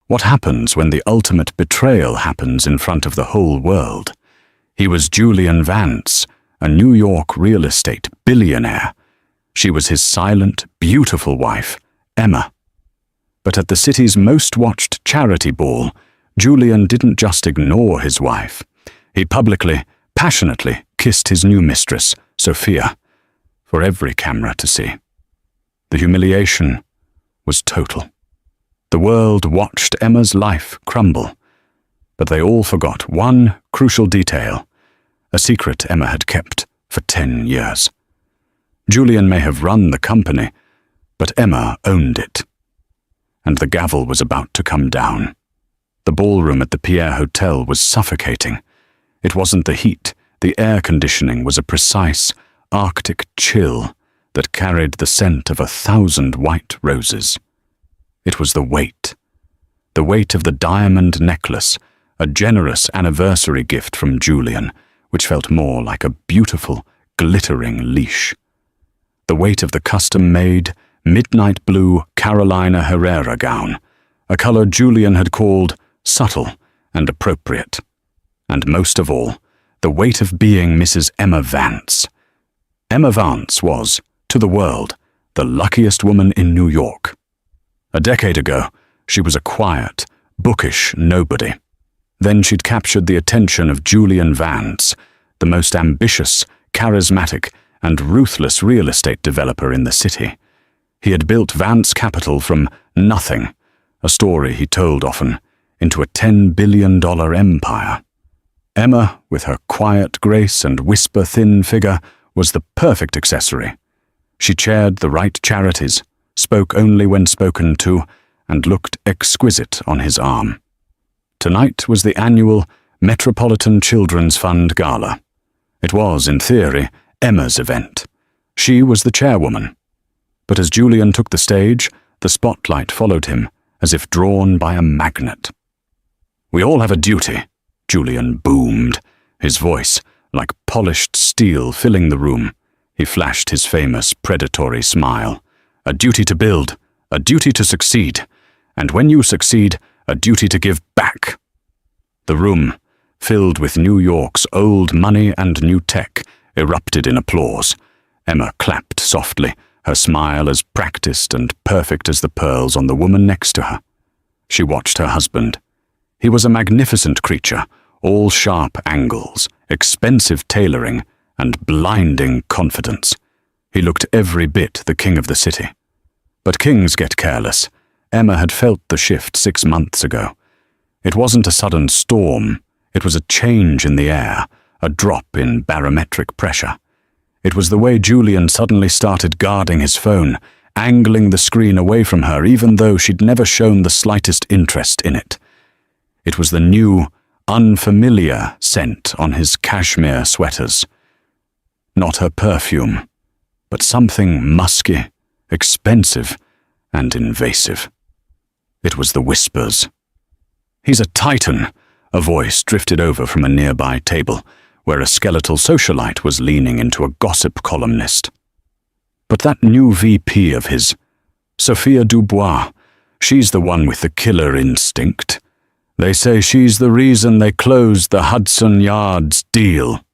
What happens when the ultimate betrayal happens in front of the whole world? He was Julian Vance, a New York real estate billionaire. She was his silent, beautiful wife, Emma. But at the city's most watched charity ball, Julian didn't just ignore his wife. He publicly, passionately kissed his new mistress, Sophia, for every camera to see. The humiliation was total. The world watched Emma's life crumble, but they all forgot one crucial detail, a secret Emma had kept for 10 years. Julian may have run the company, but Emma owned it. And the gavel was about to come down. The ballroom at the Pierre Hotel was suffocating. It wasn't the heat, the air conditioning was a precise, Arctic chill that carried the scent of 1,000 white roses. It was the weight of the diamond necklace, a generous anniversary gift from Julian, which felt more like a beautiful, glittering leash. The weight of the custom-made, midnight blue Carolina Herrera gown, a color Julian had called subtle and appropriate. And most of all, the weight of being Mrs. Emma Vance. Emma Vance was, to the world, the luckiest woman in New York. A decade ago, she was a quiet, bookish nobody. Then she'd captured the attention of Julian Vance, the most ambitious, charismatic, and ruthless real estate developer in the city. He had built Vance Capital from nothing, a story he told often, into a $10 billion empire. Emma, with her quiet grace and whisper-thin figure, was the perfect accessory. She chaired the right charities, spoke only when spoken to, and looked exquisite on his arm. Tonight was the annual Metropolitan Children's Fund Gala. It was, in theory, Emma's event. She was the chairwoman. But as Julian took the stage, the spotlight followed him, as if drawn by a magnet. "We all have a duty," Julian boomed, his voice like polished steel filling the room. He flashed his famous predatory smile. "A duty to build, a duty to succeed, and when you succeed, a duty to give back." The room, filled with New York's old money and new tech, erupted in applause. Emma clapped softly, her smile as practiced and perfect as the pearls on the woman next to her. She watched her husband. He was a magnificent creature, all sharp angles, expensive tailoring, and blinding confidence. He looked every bit the king of the city. But kings get careless. Emma had felt the shift 6 months ago. It wasn't a sudden storm. It was a change in the air, a drop in barometric pressure. It was the way Julian suddenly started guarding his phone, angling the screen away from her even though she'd never shown the slightest interest in it. It was the new, unfamiliar scent on his cashmere sweaters. Not her perfume, but something musky, expensive, and invasive. It was the whispers. "He's a titan," a voice drifted over from a nearby table, where a skeletal socialite was leaning into a gossip columnist. "But that new VP of his, Sophia Dubois, she's the one with the killer instinct. They say she's the reason they closed the Hudson Yards deal."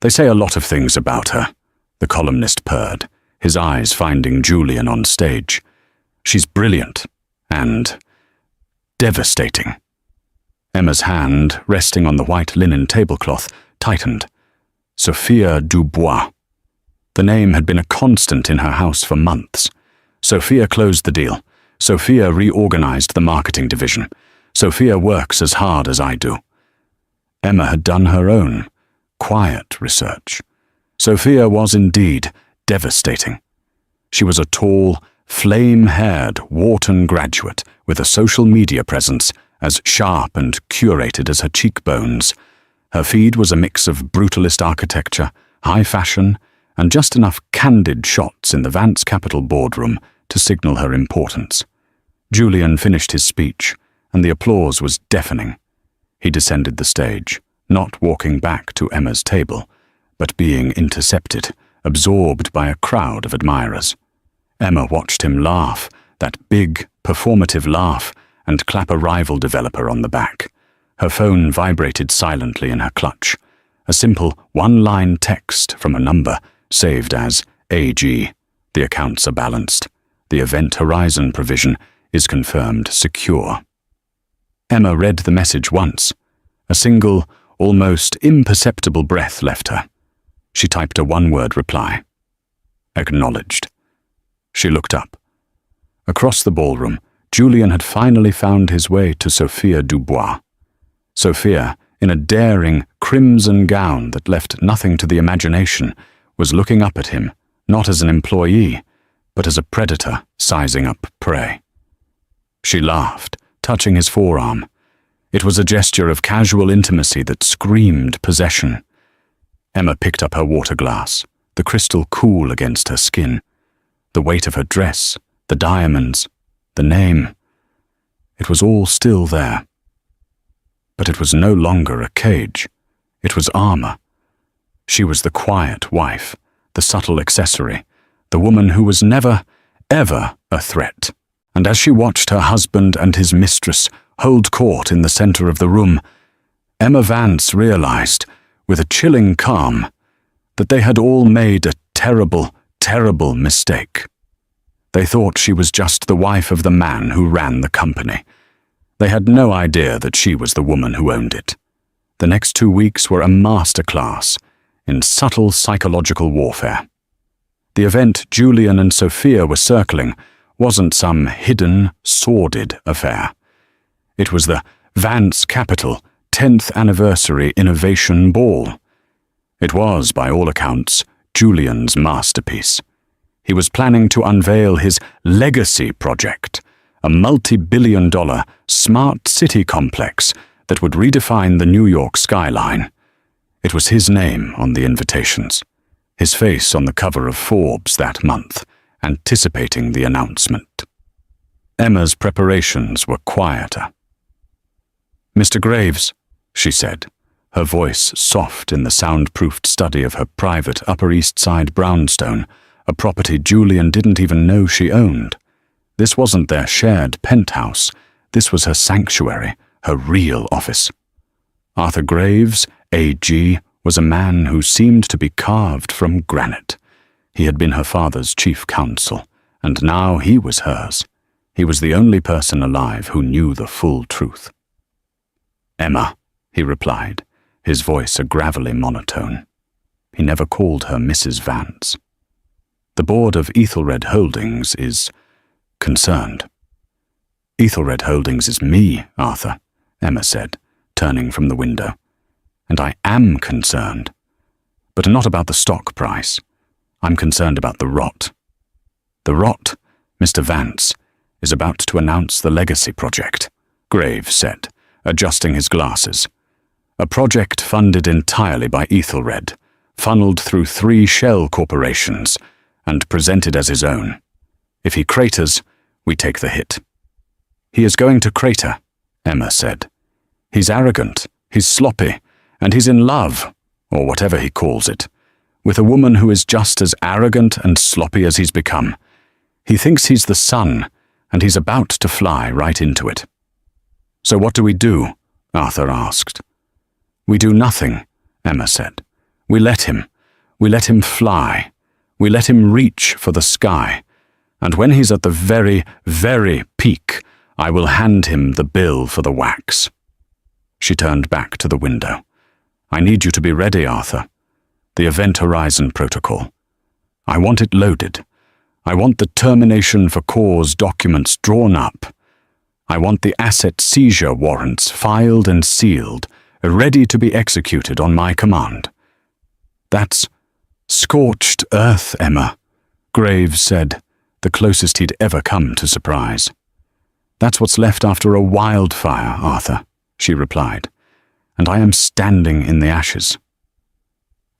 "They say a lot of things about her," the columnist purred, his eyes finding Julian on stage. "She's brilliant and devastating." Emma's hand, resting on the white linen tablecloth, tightened. Sophia Dubois. The name had been a constant in her house for months. Sophia closed the deal. Sophia reorganized the marketing division. Sophia works as hard as I do. Emma had done her own, quiet research. Sophia was indeed devastating. She was a tall, flame-haired Wharton graduate with a social media presence as sharp and curated as her cheekbones. Her feed was a mix of brutalist architecture, high fashion, and just enough candid shots in the Vance Capital boardroom to signal her importance. Julian finished his speech, and the applause was deafening. He descended the stage, not walking back to Emma's table, but being intercepted, absorbed by a crowd of admirers. Emma watched him laugh, that big, performative laugh, and clap a rival developer on the back. Her phone vibrated silently in her clutch. A simple one-line text from a number saved as AG. The accounts are balanced. The Event Horizon provision is confirmed secure. Emma read the message once. A single, almost imperceptible breath left her. She typed a one-word reply. Acknowledged. She looked up. Across the ballroom, Julian had finally found his way to Sophia Dubois. Sophia, in a daring, crimson gown that left nothing to the imagination, was looking up at him, not as an employee, but as a predator sizing up prey. She laughed, touching his forearm. It was a gesture of casual intimacy that screamed possession. Emma picked up her water glass, the crystal cool against her skin. The weight of her dress, the diamonds, the name. It was all still there. But it was no longer a cage. It was armor. She was the quiet wife, the subtle accessory, the woman who was never, ever a threat. And as she watched her husband and his mistress hold court in the center of the room, Emma Vance realized, with a chilling calm, that they had all made a terrible, terrible mistake. They thought she was just the wife of the man who ran the company. They had no idea that she was the woman who owned it. The next 2 weeks were a masterclass in subtle psychological warfare. The event Julian and Sophia were circling wasn't some hidden, sordid affair. It was the Vance Capital 10th Anniversary Innovation Ball. It was, by all accounts, Julian's masterpiece. He was planning to unveil his legacy project, a multi-billion-dollar smart city complex that would redefine the New York skyline. It was his name on the invitations, his face on the cover of Forbes that month, anticipating the announcement. Emma's preparations were quieter. "Mr. Graves," she said, her voice soft in the soundproofed study of her private Upper East Side brownstone, a property Julian didn't even know she owned. This wasn't their shared penthouse. This was her sanctuary, her real office. Arthur Graves, A.G., was a man who seemed to be carved from granite. He had been her father's chief counsel, and now he was hers. He was the only person alive who knew the full truth. "Emma," he replied, his voice a gravelly monotone. He never called her Mrs. Vance. "The board of Ethelred Holdings is concerned." "Ethelred Holdings is me, Arthur," Emma said, turning from the window. "And I am concerned. But not about the stock price. I'm concerned about the rot. The rot, Mr. Vance, is about to announce the legacy project," Graves said, adjusting his glasses. "A project funded entirely by Ethelred, funneled through 3 shell corporations, and presented as his own. If he craters, we take the hit." "He is going to crater," Emma said. "He's arrogant, he's sloppy, and he's in love, or whatever he calls it, with a woman who is just as arrogant and sloppy as he's become. He thinks he's the sun, and he's about to fly right into it." "So what do we do?" Arthur asked. "We do nothing," Emma said. We let him fly. We let him reach for the sky. And when he's at the very, very peak, I will hand him the bill for the wax." She turned back to the window. "I need you to be ready, Arthur. The Event Horizon protocol. I want it loaded. I want the termination for cause documents drawn up. I want the asset seizure warrants filed and sealed, ready to be executed on my command." "That's scorched earth, Emma," Graves said, the closest he'd ever come to surprise. "That's what's left after a wildfire, Arthur," she replied, "and I am standing in the ashes."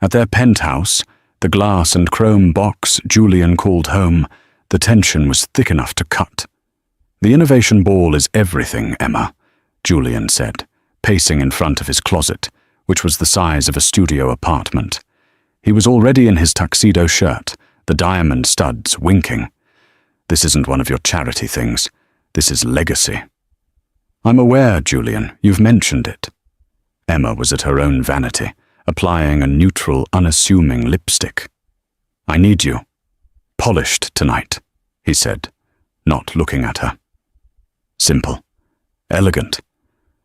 At their penthouse, the glass and chrome box Julian called home, the tension was thick enough to cut. "The Innovation Ball is everything, Emma," Julian said, pacing in front of his closet, which was the size of a studio apartment. He was already in his tuxedo shirt, the diamond studs winking. "This isn't one of your charity things. This is legacy." I'm aware, Julian, you've mentioned it. Emma was at her own vanity, applying a neutral, unassuming lipstick. I need you. Polished tonight, he said, not looking at her. Simple. Elegant.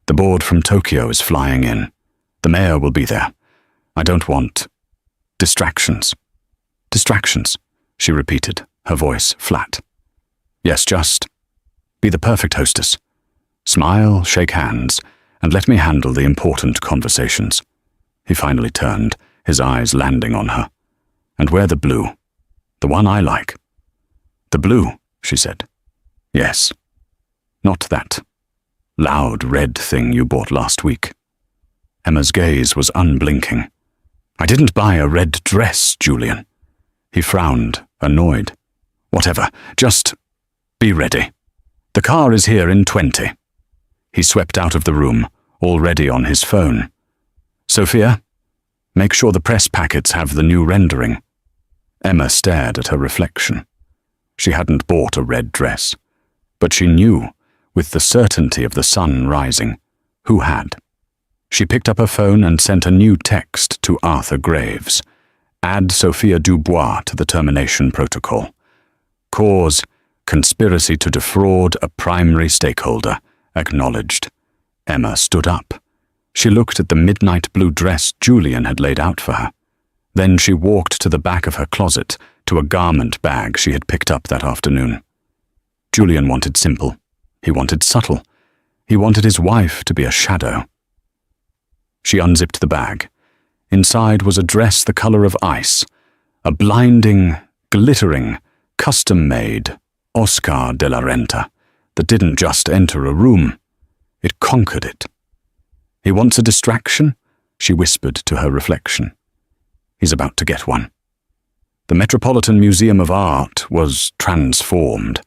The board from Tokyo is flying in. The mayor will be there. I don't want distractions. Distractions, she repeated, her voice flat. Yes, just be the perfect hostess. Smile, shake hands, and let me handle the important conversations. He finally turned, his eyes landing on her. And wear the blue. The one I like. The blue, she said. Yes. Not that loud red thing you bought last week. Emma's gaze was unblinking. I didn't buy a red dress, Julian. He frowned, annoyed. Whatever, just be ready. The car is here in 20. He swept out of the room, already on his phone. Sophia, make sure the press packets have the new rendering. Emma stared at her reflection. She hadn't bought a red dress, but she knew, with the certainty of the sun rising, who had. She picked up her phone and sent a new text to Arthur Graves. Add Sophia Dubois to the termination protocol. Cause, conspiracy to defraud a primary stakeholder. Acknowledged. Emma stood up. She looked at the midnight blue dress Julian had laid out for her. Then she walked to the back of her closet, to a garment bag she had picked up that afternoon. Julian wanted simple. He wanted subtle. He wanted his wife to be a shadow. She unzipped the bag. Inside was a dress the color of ice, a blinding, glittering, custom-made Oscar de la Renta that didn't just enter a room, it conquered it. He wants a distraction, she whispered to her reflection. He's about to get one. The Metropolitan Museum of Art was transformed.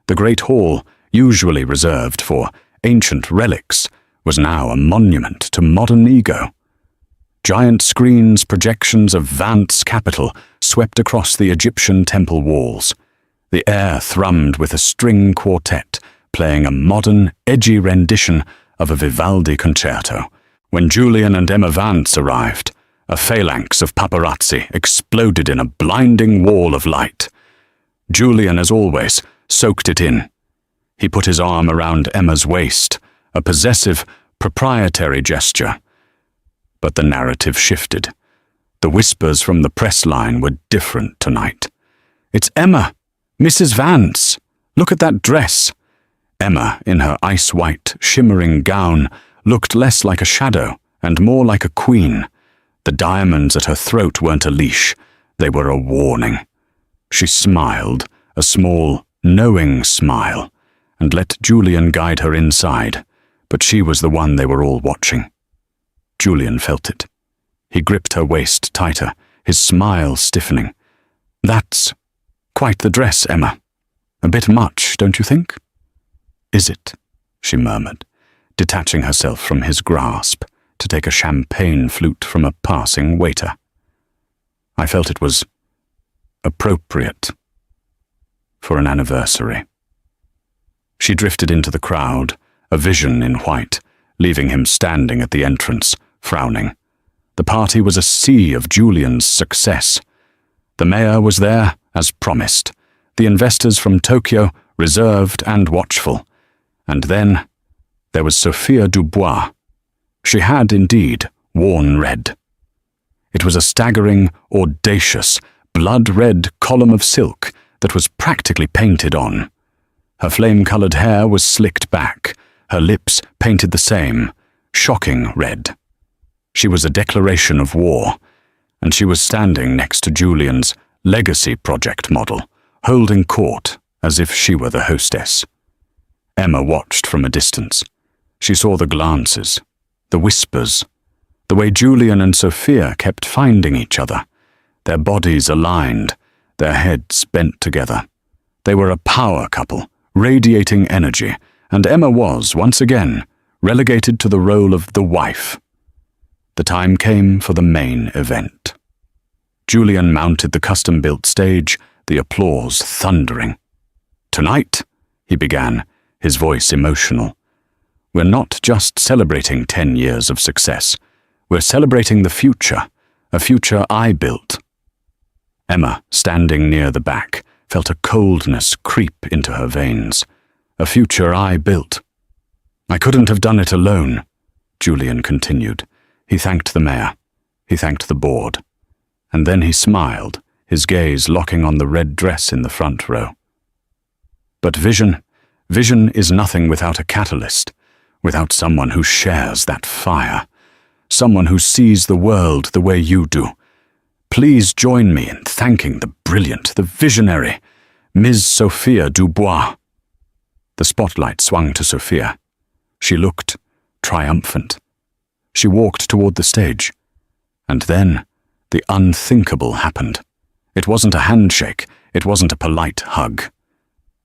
The Great Hall, usually reserved for ancient relics, was now a monument to modern ego. Giant screens projections of Vance Capitol swept across the Egyptian temple walls. The air thrummed with a string quartet playing a modern, edgy rendition of a Vivaldi concerto. When Julian and Emma Vance arrived, a phalanx of paparazzi exploded in a blinding wall of light. Julian, as always, soaked it in. He put his arm around Emma's waist, a possessive, proprietary gesture. But the narrative shifted. The whispers from the press line were different tonight. It's Emma! Mrs. Vance! Look at that dress! Emma, in her ice-white, shimmering gown, looked less like a shadow and more like a queen. The diamonds at her throat weren't a leash. They were a warning. She smiled, a small, knowing smile, and let Julian guide her inside, but she was the one they were all watching. Julian felt it. He gripped her waist tighter, his smile stiffening. That's quite the dress, Emma. A bit much, don't you think? Is it? She murmured, detaching herself from his grasp to take a champagne flute from a passing waiter. I felt it was appropriate for an anniversary. She drifted into the crowd, a vision in white, leaving him standing at the entrance, frowning. The party was a sea of Julian's success. The mayor was there, as promised, the investors from Tokyo, reserved and watchful. And then there was Sophia Dubois. She had, indeed, worn red. It was a staggering, audacious, blood-red column of silk that was practically painted on. Her flame-colored hair was slicked back, her lips painted the same, shocking red. She was a declaration of war, and she was standing next to Julian's legacy project model, holding court as if she were the hostess. Emma watched from a distance. She saw the glances, the whispers, the way Julian and Sophia kept finding each other, their bodies aligned, their heads bent together. They were a power couple, radiating energy, and Emma was, once again, relegated to the role of the wife. The time came for the main event. Julian mounted the custom-built stage, the applause thundering. "Tonight," he began, his voice emotional, We're not just celebrating 10 years of success. We're celebrating the future, a future I built. Emma, standing near the back, felt a coldness creep into her veins. A future I built. I couldn't have done it alone, Julian continued. He thanked the mayor. He thanked the board. And then he smiled, his gaze locking on the red dress in the front row. But vision is nothing without a catalyst, without someone who shares that fire, someone who sees the world the way you do. Please join me in thanking the brilliant, the visionary, Ms. Sophia Dubois. The spotlight swung to Sophia. She looked triumphant. She walked toward the stage. And then the unthinkable happened. It wasn't a handshake. It wasn't a polite hug.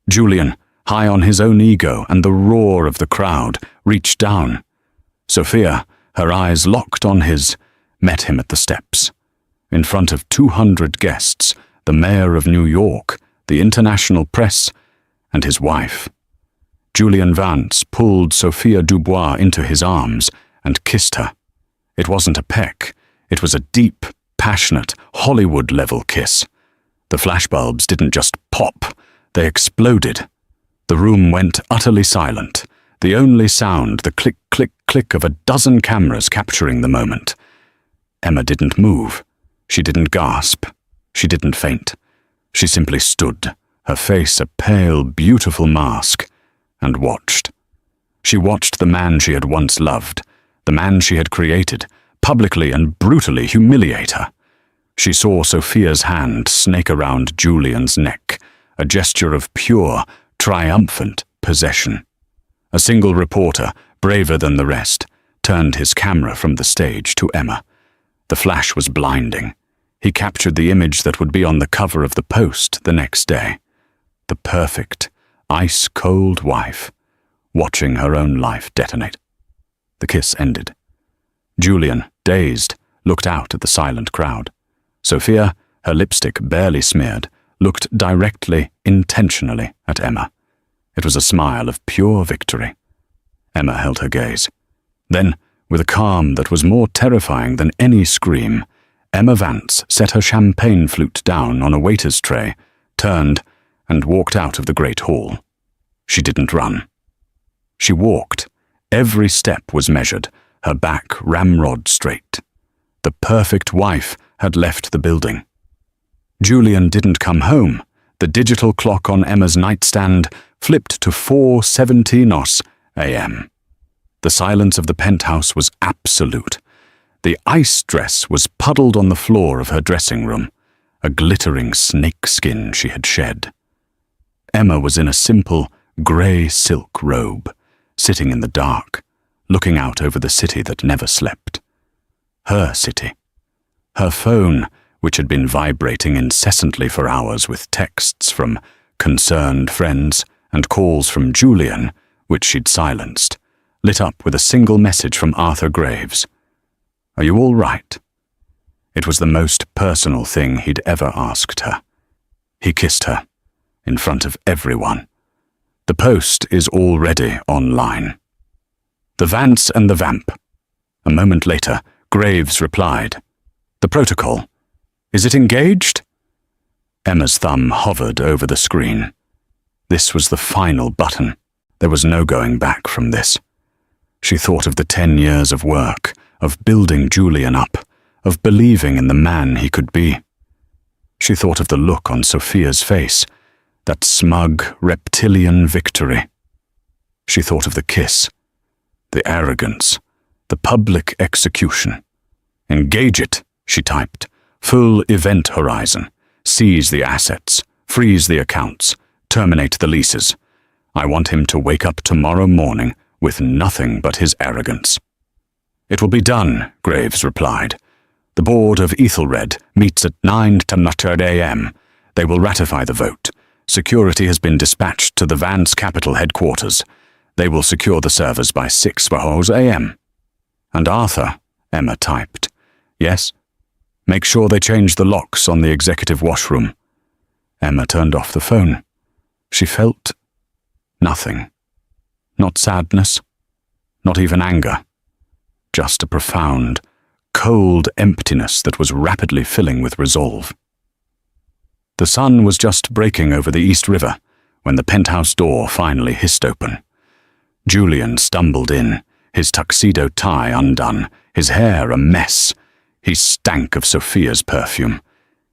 Julian, high on his own ego and the roar of the crowd, reached down. Sophia, her eyes locked on his, met him at the steps. In front of 200 guests, the mayor of New York, the international press, and his wife. Julian Vance pulled Sophia Dubois into his arms and kissed her. It wasn't a peck. It was a deep, passionate, Hollywood-level kiss. The flashbulbs didn't just pop. They exploded. The room went utterly silent. The only sound, the click, click, click of a dozen cameras capturing the moment. Emma didn't move. She didn't gasp. She didn't faint. She simply stood, her face a pale, beautiful mask, and watched. She watched the man she had once loved, the man she had created, publicly and brutally humiliate her. She saw Sophia's hand snake around Julian's neck, a gesture of pure, triumphant possession. A single reporter, braver than the rest, turned his camera from the stage to Emma. The flash was blinding. He captured the image that would be on the cover of the Post the next day. The perfect, ice-cold wife, watching her own life detonate. The kiss ended. Julian, dazed, looked out at the silent crowd. Sophia, her lipstick barely smeared, looked directly, intentionally at Emma. It was a smile of pure victory. Emma held her gaze. Then, with a calm that was more terrifying than any scream, Emma Vance set her champagne flute down on a waiter's tray, turned, and walked out of the great hall. She didn't run. She walked. Every step was measured, her back ramrod straight. The perfect wife had left the building. Julian didn't come home. The digital clock on Emma's nightstand flipped to 4:17 a.m. The silence of the penthouse was absolute. The ice dress was puddled on the floor of her dressing room, a glittering snakeskin she had shed. Emma was in a simple, grey silk robe, sitting in the dark, looking out over the city that never slept. Her city. Her phone, which had been vibrating incessantly for hours with texts from concerned friends and calls from Julian, which she'd silenced, lit up with a single message from Arthur Graves. "Are you all right?" It was the most personal thing he'd ever asked her. He kissed her, in front of everyone. The Post is already online. The Vance and the Vamp. A moment later, Graves replied, "The protocol. Is it engaged?" Emma's thumb hovered over the screen. This was the final button. There was no going back from this. She thought of the 10 years of work, of building Julian up, of believing in the man he could be. She thought of the look on Sophia's face, that smug, reptilian victory. She thought of the kiss, the arrogance, the public execution. "Engage it," she typed. "Full event horizon. Seize the assets. Freeze the accounts. Terminate the leases. I want him to wake up tomorrow morning with nothing but his arrogance." "It will be done," Graves replied. "The board of Ethelred meets at 9:10 a.m. They will ratify the vote. Security has been dispatched to the Vance Capital headquarters. They will secure the servers by 6 a.m. "And Arthur," Emma typed. "Yes? Make sure they change the locks on the executive washroom." Emma turned off the phone. She felt nothing. Not sadness, not even anger. Just a profound, cold emptiness that was rapidly filling with resolve. The sun was just breaking over the East River when the penthouse door finally hissed open. Julian stumbled in, his tuxedo tie undone, his hair a mess. He stank of Sophia's perfume.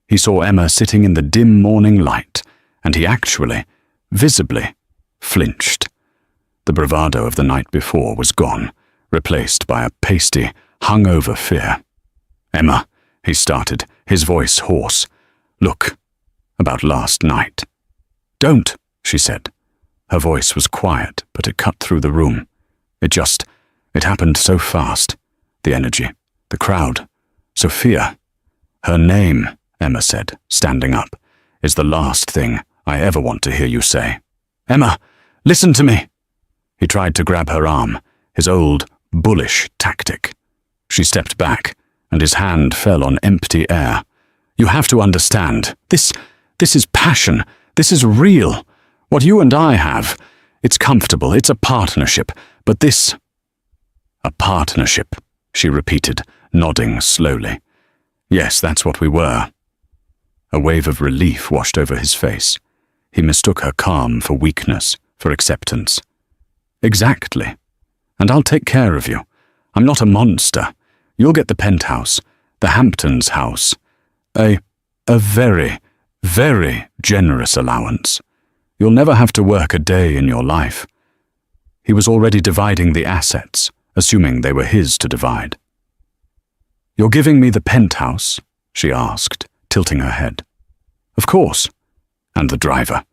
He saw Emma sitting in the dim morning light, and he actually, visibly, flinched. The bravado of the night before was gone, replaced by a pasty, hungover fear. "Emma," he started, his voice hoarse. "Look, about last night." "Don't," she said. Her voice was quiet, but it cut through the room. It happened so fast. The energy, the crowd, Sophia. "Her name," Emma said, standing up, "is the last thing I ever want to hear you say." "Emma, listen to me." He tried to grab her arm, his old, bullish tactic. She stepped back, and his hand fell on empty air. "You have to understand. This is passion. This is real. What you and I have, it's comfortable, it's a partnership, but this—" "A partnership," she repeated, nodding slowly. "Yes, that's what we were." A wave of relief washed over his face. He mistook her calm for weakness, for acceptance. "Exactly. And I'll take care of you. I'm not a monster. You'll get the penthouse, the Hamptons house. A very, very generous allowance. You'll never have to work a day in your life." He was already dividing the assets, assuming they were his to divide. "You're giving me the penthouse?" she asked, tilting her head. "Of course. And the driver.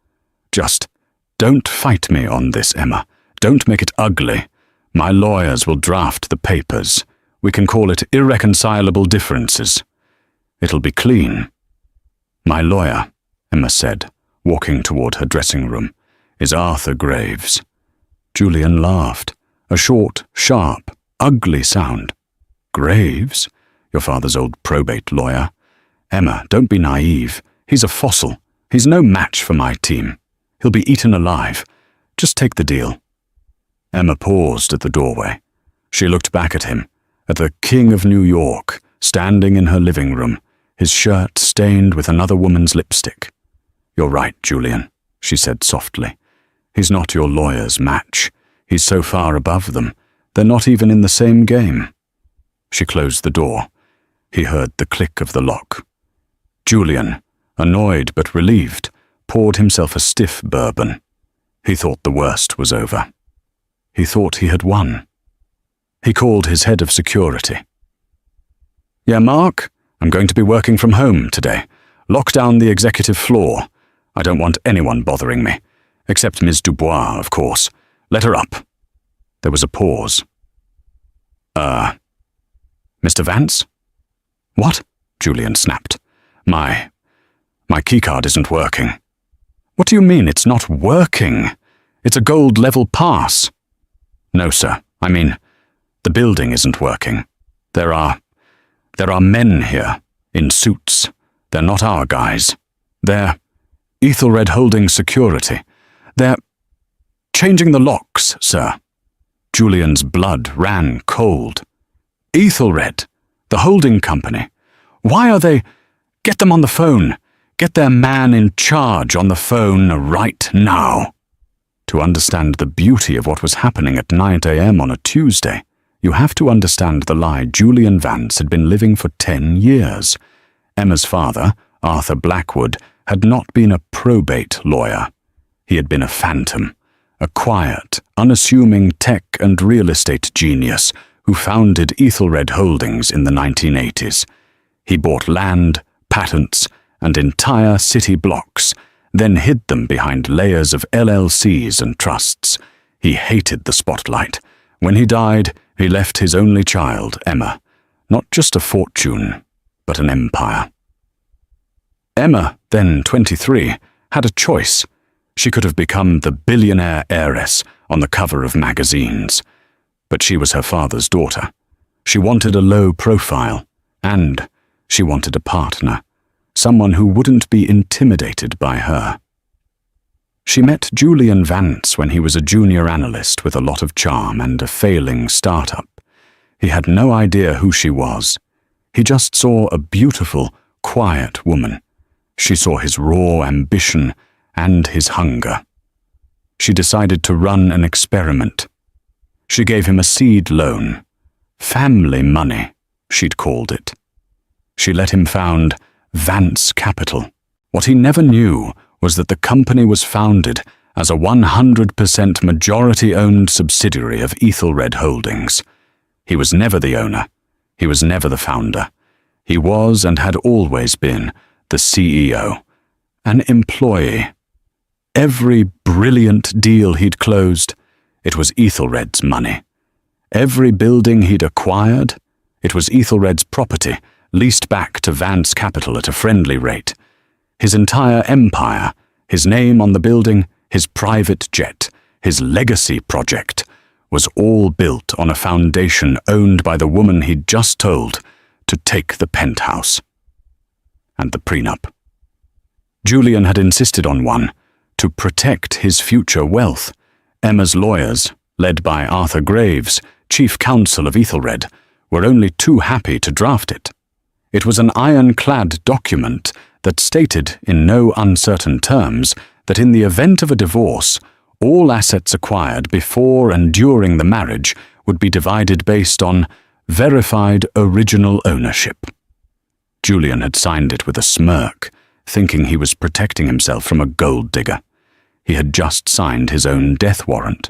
Just don't fight me on this, Emma. Don't make it ugly. My lawyers will draft the papers. We can call it irreconcilable differences. It'll be clean." "My lawyer," Emma said, walking toward her dressing room, "is Arthur Graves." Julian laughed, a short, sharp, ugly sound. "Graves? Your father's old probate lawyer? Emma, don't be naive. He's a fossil. He's no match for my team. He'll be eaten alive. Just take the deal." Emma paused at the doorway. She looked back at him, at the King of New York, standing in her living room, his shirt stained with another woman's lipstick. "You're right, Julian," she said softly. "He's not your lawyer's match. He's so far above them. They're not even in the same game." She closed the door. He heard the click of the lock. Julian, annoyed but relieved, poured himself a stiff bourbon. He thought the worst was over. He thought he had won. He called his head of security. "Yeah, Mark, I'm going to be working from home today. Lock down the executive floor. I don't want anyone bothering me. Except Ms. Dubois, of course. Let her up." There was a pause. Mr. Vance?" "What?" Julian snapped. My keycard isn't working." "What do you mean it's not working? It's a gold-level pass." "No, sir. I mean, the building isn't working. There are men here, in suits. They're not our guys. They're Ethelred holding security. They're changing the locks, sir." Julian's blood ran cold. "Ethelred, the holding company. Why are they— Get them on the phone. Get their man in charge on the phone right now." To understand the beauty of what was happening at 9 a.m. on a Tuesday, you have to understand the lie Julian Vance had been living for 10 years. Emma's father, Arthur Blackwood, had not been a probate lawyer. He had been a phantom, a quiet, unassuming tech and real estate genius who founded Ethelred Holdings in the 1980s. He bought land, patents, and entire city blocks, then hid them behind layers of LLCs and trusts. He hated the spotlight. When he died, he left his only child, Emma, not just a fortune, but an empire. Emma, then 23, had a choice. She could have become the billionaire heiress on the cover of magazines. But she was her father's daughter. She wanted a low profile, and she wanted a partner, someone who wouldn't be intimidated by her. She met Julian Vance when he was a junior analyst with a lot of charm and a failing startup. He had no idea who she was. He just saw a beautiful, quiet woman. She saw his raw ambition and his hunger. She decided to run an experiment. She gave him a seed loan. Family money, she'd called it. She let him found Vance Capital. What he never knew was that the company was founded as a 100% majority-owned subsidiary of Ethelred Holdings. He was never the owner. He was never the founder. He was and had always been the CEO, an employee. Every brilliant deal he'd closed, it was Ethelred's money. Every building he'd acquired, it was Ethelred's property, leased back to Vance Capital at a friendly rate. His entire empire, his name on the building, his private jet, his legacy project, was all built on a foundation owned by the woman he'd just told to take the penthouse. And the prenup. Julian had insisted on one, to protect his future wealth. Emma's lawyers, led by Arthur Graves, chief counsel of Ethelred, were only too happy to draft it. It was an ironclad document that stated in no uncertain terms that in the event of a divorce, all assets acquired before and during the marriage would be divided based on verified original ownership. Julian had signed it with a smirk, thinking he was protecting himself from a gold digger. He had just signed his own death warrant.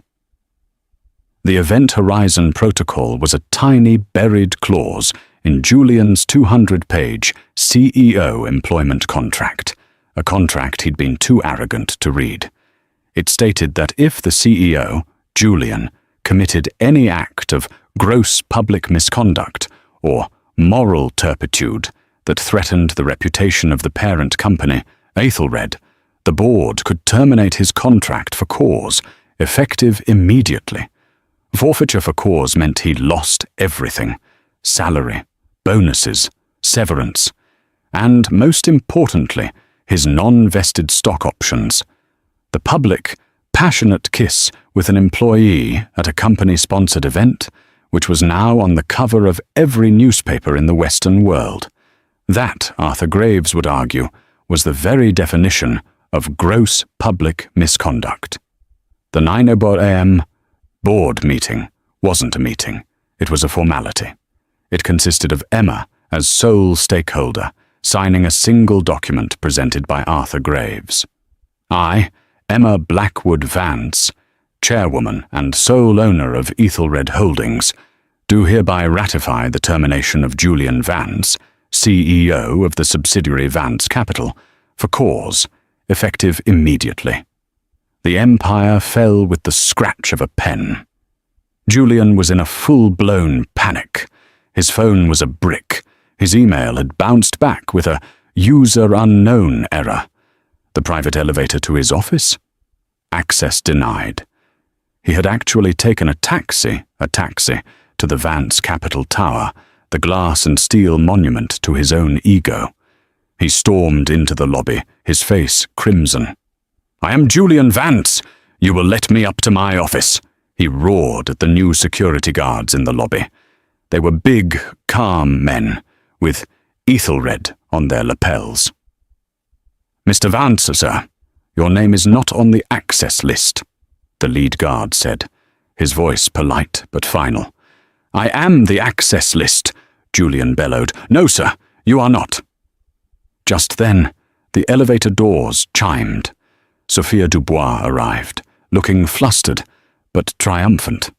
The Event Horizon Protocol was a tiny buried clause in Julian's 200-page CEO employment contract, a contract he'd been too arrogant to read. It stated that if the CEO, Julian, committed any act of gross public misconduct or moral turpitude that threatened the reputation of the parent company, Ethelred, the board could terminate his contract for cause, effective immediately. Forfeiture for cause meant he lost everything: salary, bonuses, severance, and, most importantly, his non-vested stock options. The public, passionate kiss with an employee at a company-sponsored event, which was now on the cover of every newspaper in the Western world. That, Arthur Graves would argue, was the very definition of gross public misconduct. The 9:00 a.m. board meeting wasn't a meeting, it was a formality. It consisted of Emma as sole stakeholder, signing a single document presented by Arthur Graves. I, Emma Blackwood Vance, chairwoman and sole owner of Ethelred Holdings, do hereby ratify the termination of Julian Vance, CEO of the subsidiary Vance Capital, for cause, effective immediately. The empire fell with the scratch of a pen. Julian was in a full-blown panic. His phone was a brick. His email had bounced back with a user unknown error. The private elevator to his office? Access denied. He had actually taken a taxi, to the Vance Capital Tower, the glass and steel monument to his own ego. He stormed into the lobby, his face crimson. "I am Julian Vance. You will let me up to my office," he roared at the new security guards in the lobby. They were big, calm men, with Ethelred on their lapels. "Mr. Vance, sir, your name is not on the access list," the lead guard said, his voice polite but final. "I am the access list," Julian bellowed. "No, sir, you are not." Just then, the elevator doors chimed. Sophia Dubois arrived, looking flustered but triumphant.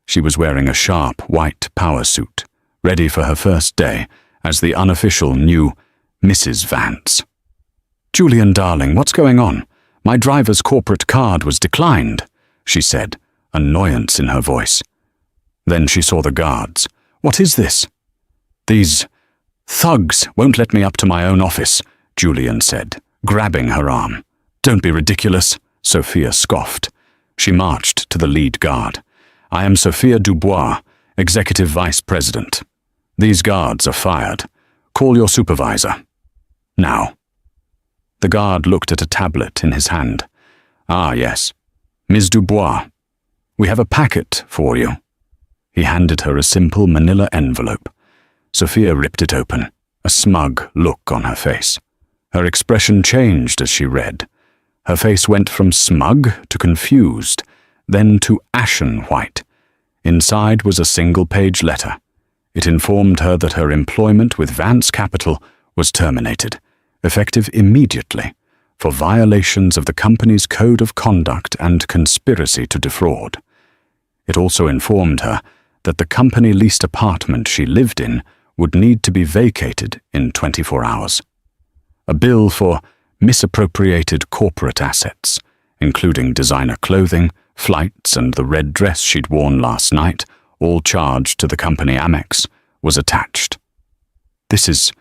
She was wearing a sharp white power suit, ready for her first day as the unofficial new Mrs. Vance. "Julian, darling, what's going on? My driver's corporate card was declined," she said, annoyance in her voice. Then she saw the guards. "What is this?" "These thugs won't let me up to my own office," Julian said, grabbing her arm. "Don't be ridiculous," Sophia scoffed. She marched to the lead guard. "I am Sophia Dubois, Executive Vice President. These guards are fired. Call your supervisor. Now." The guard looked at a tablet in his hand. "Ah, yes. Ms. Dubois, we have a packet for you." He handed her a simple manila envelope. Sophia ripped it open, a smug look on her face. Her expression changed as she read. Her face went from smug to confused, then to ashen white. Inside was a single-page letter. It informed her that her employment with Vance Capital was terminated, effective immediately, for violations of the company's code of conduct and conspiracy to defraud. It also informed her that the company-leased apartment she lived in would need to be vacated in 24 hours. A bill for misappropriated corporate assets, including designer clothing, flights, and the red dress she'd worn last night, all charged to the company Amex, was attached. This is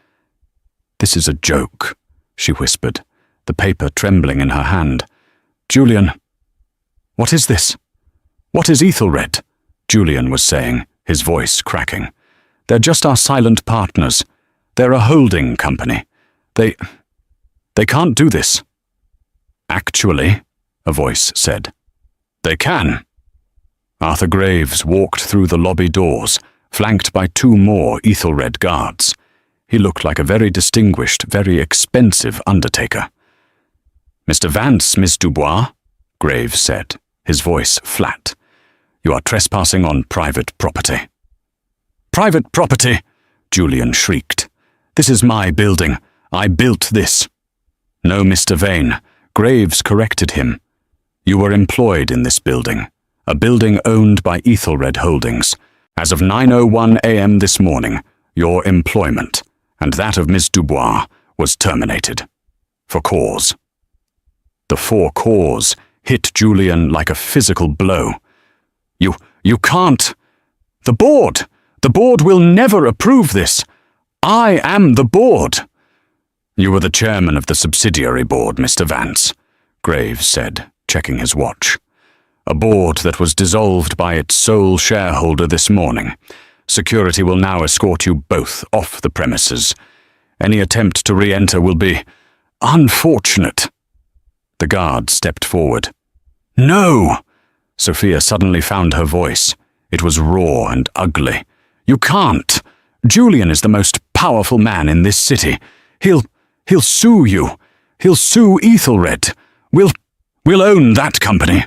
a joke," she whispered, the paper trembling in her hand. "Julian, what is this? What is Ethelred?" Julian was saying, his voice cracking. "They're just our silent partners. They're a holding company. They can't do this." "Actually," a voice said, "they can." Arthur Graves walked through the lobby doors, flanked by 2 more Ethelred guards. He looked like a very distinguished, very expensive undertaker. "Mr. Vance, Miss Dubois," Graves said, his voice flat. "You are trespassing on private property." "Private property!" Julian shrieked. "This is my building. I built this." "No, Mr. Vane," Graves corrected him. "You were employed in this building, a building owned by Ethelred Holdings. As of 9:01 a.m. this morning, your employment, and that of Miss Dubois, was terminated. For cause." The "for cause" hit Julian like a physical blow. You can't. The board will never approve this. I am the board." "You were the chairman of the subsidiary board, Mr. Vance," Graves said, checking his watch. "A board that was dissolved by its sole shareholder this morning. Security will now escort you both off the premises. Any attempt to re-enter will be unfortunate." The guard stepped forward. "No!" Sophia suddenly found her voice. It was raw and ugly. "You can't. Julian is the most powerful man in this city. He'll sue you. He'll sue Ethelred. We'll own that company."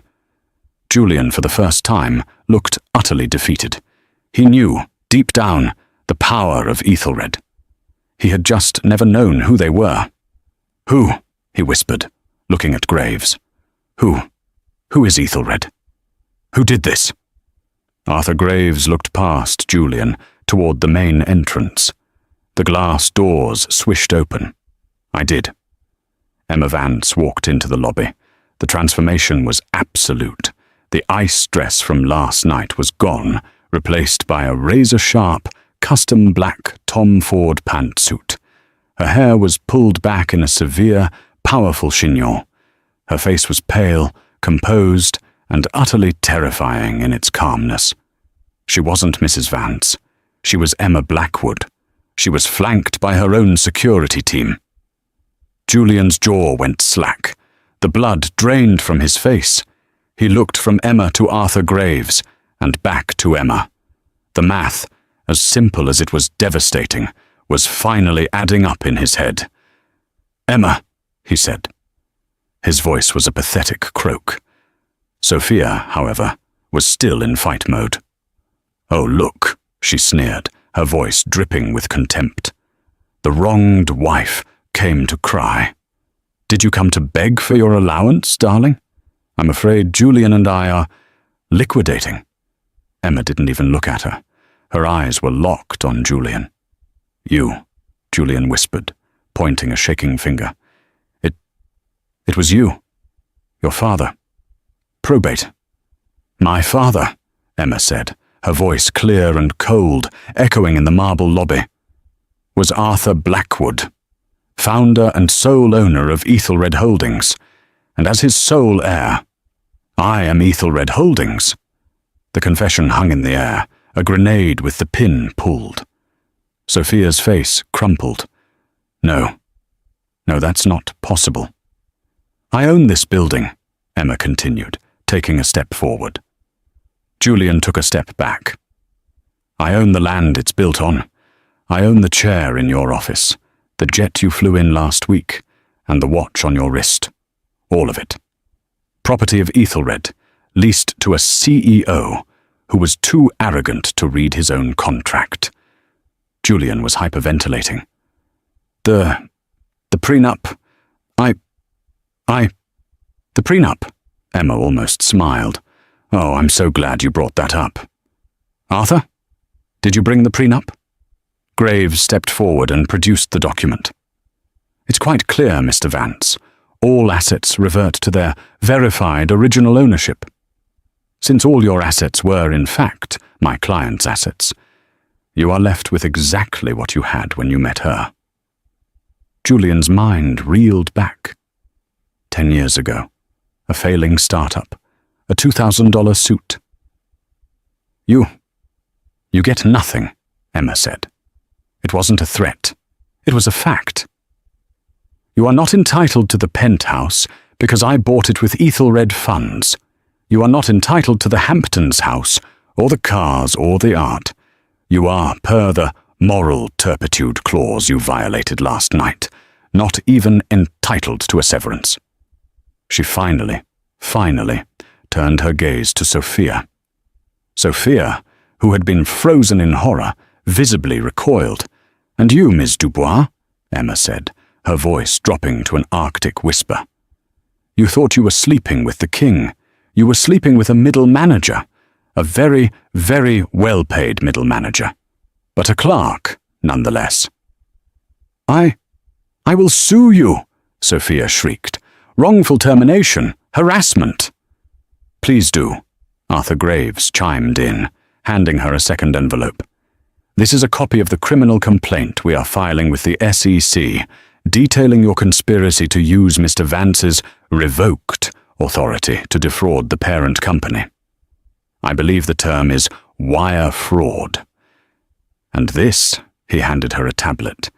Julian, for the first time, looked utterly defeated. He knew, deep down, the power of Ethelred. He had just never known who they were. "Who?" he whispered, looking at Graves. Who is Ethelred? Who did this?" Arthur Graves looked past Julian, toward the main entrance. The glass doors swished open. "I did." Emma Vance walked into the lobby. The transformation was absolute. The ice dress from last night was gone, replaced by a razor-sharp, custom black Tom Ford pantsuit. Her hair was pulled back in a severe, powerful chignon. Her face was pale, composed, and utterly terrifying in its calmness. She wasn't Mrs. Vance. She was Emma Blackwood. She was flanked by her own security team. Julian's jaw went slack. The blood drained from his face. He looked from Emma to Arthur Graves, and back to Emma. The math, as simple as it was devastating, was finally adding up in his head. "Emma," he said. His voice was a pathetic croak. Sophia, however, was still in fight mode. "Oh, look," she sneered, her voice dripping with contempt. "The wronged wife came to cry. Did you come to beg for your allowance, darling? I'm afraid Julian and I are liquidating." Emma didn't even look at her. Her eyes were locked on Julian. "You," Julian whispered, pointing a shaking finger. It was you. Your father. Probate." "My father," Emma said, her voice clear and cold, echoing in the marble lobby, "was Arthur Blackwood, founder and sole owner of Ethelred Holdings, and as his sole heir, I am Ethelred Holdings." The confession hung in the air, a grenade with the pin pulled. Sophia's face crumpled. No, that's not possible. "I own this building," Emma continued, taking a step forward. Julian took a step back. I own the land it's built on. I own the chair in your office, the jet you flew in last week, and the watch on your wrist. All of it. Property of Ethelred, leased to a CEO who was too arrogant to read his own contract. Julian was hyperventilating. The prenup. The prenup. Emma almost smiled. Oh, I'm so glad you brought that up. Arthur, did you bring the prenup? Graves stepped forward and produced the document. It's quite clear, Mr. Vance. All assets revert to their verified original ownership. Since all your assets were, in fact, my client's assets, you are left with exactly what you had when you met her. Julian's mind reeled back. 10 years ago, a failing startup, a $2,000 suit. You get nothing, Emma said. It wasn't a threat. It was a fact. You are not entitled to the penthouse because I bought it with Ethelred funds. You are not entitled to the Hamptons house, or the cars, or the art. You are, per the moral turpitude clause you violated last night, not even entitled to a severance. She finally turned her gaze to Sophia. Sophia, who had been frozen in horror, visibly recoiled. And you, Miss Dubois, Emma said, her voice dropping to an arctic whisper. You thought you were sleeping with the king. You were sleeping with a middle manager, a very, very well-paid middle manager, but a clerk, nonetheless. I will sue you, Sophia shrieked. Wrongful termination, harassment. Please do, Arthur Graves chimed in, handing her a second envelope. This is a copy of the criminal complaint we are filing with the SEC, detailing your conspiracy to use Mr. Vance's revoked authority to defraud the parent company. I believe the term is wire fraud. And this, he handed her a tablet,